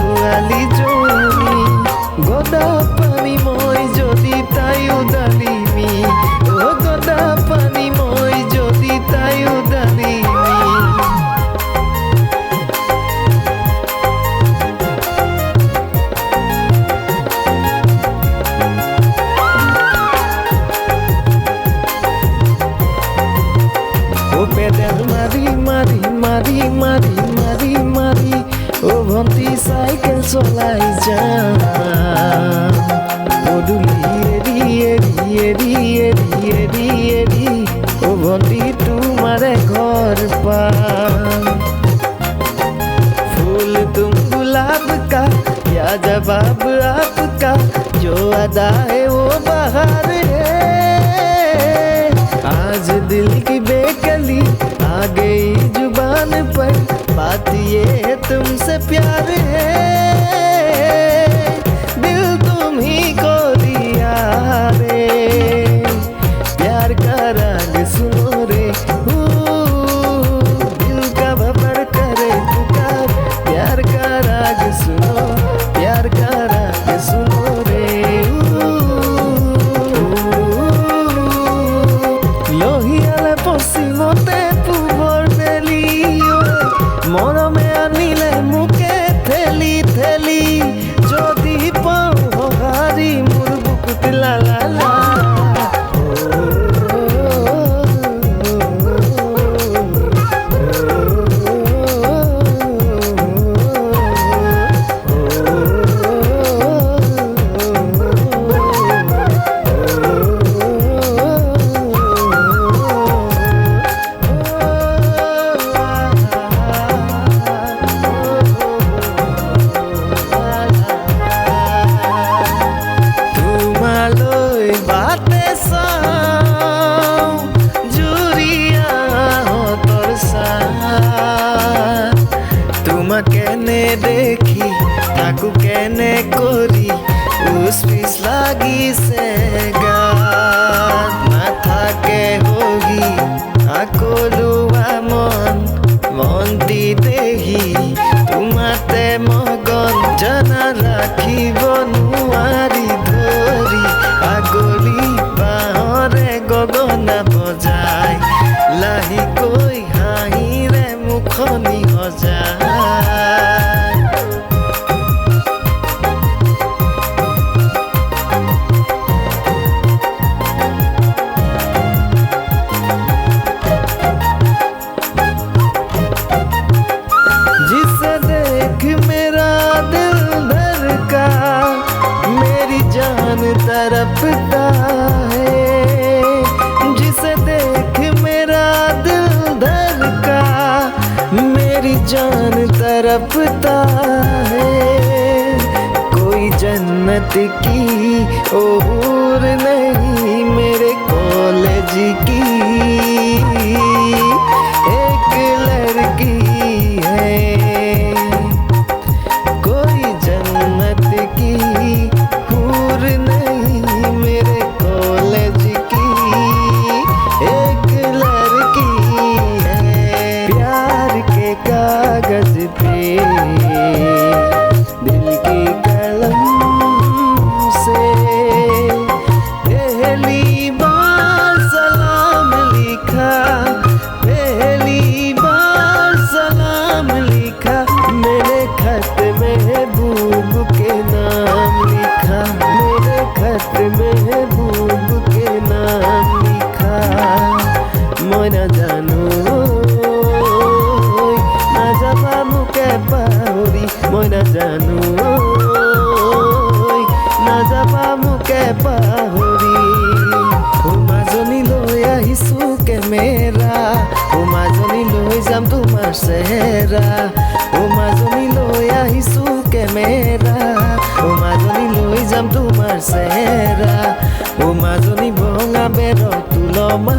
ছোৱালী জনী গদা পানী মই যদি তাইও ডালিমি গদা পানী মই যদি তাইও ডালিমি পেডেল মাৰি মাৰি মাৰি মাৰি মাৰি মাৰি ভণ্টি চাইকেল চলাই যাম পদূলি এৰি এৰি এৰি এৰি এৰি এৰি ভণ্টি তোমাৰে ঘৰ পাম फूल तुम गुलाब का या जवाब आपका जो अदा है वो बहार है आज दिल की बेकली आ गई जुबान पर बात ये है तुमसे प्यार है दिल तुम ही को दिया रे प्यार का राग सुनो रे दिल का भवर करे पुकार प्यार का राग सुनो प्यार का राग सुनो रे लोहियाले पश्चिमते पूबर बेली মৰমে আনিলে মোকে ঠেলি ঠেলি যদি পাওঁ সঁহাৰি মোৰ বুকুত লালা লা কেনে দেখি তাকো কেনে কৰি উচপিচ লাগিছে গান নাথাকে হহি আকলুৱা মনটি দেহি তোমাতে মগন জানা ৰাখিব নোৱাৰি ধৰি আগলি বাঁহৰে গগনা বজাই লাহিকৈ হাঁহিৰে মুখনি সজাই तड़पता है जिसे देख मेरा दिल धड़का मेरी जान तड़पता है कोई जन्नत की और नहीं मेरे कॉलेज की एक लड़की है कोई जन्नत की हूर नहीं मेरे कॉलेज की एक लड़की है प्यार के कागज पे दिल की कलम से पहली बार सलाम लिखा पहली बार सलाम लिखा मेरे खत महबूब के नाम लिखा मेरे खत महबूब के नाम लिखा मैं न जानू ना जाबा मुके पाहरी मैं न जानू ना जाबा मुके पाहरी মাজনী লৈ আহিছো কেমেৰা মাজনী লৈ যাম তোমাৰ চেহেৰা মাজনী লৈ আহিছো কেমেৰা মাজনী লৈ যাম তোমাৰ চেহেৰা মাজনী ভঙা বেৰ তুলমা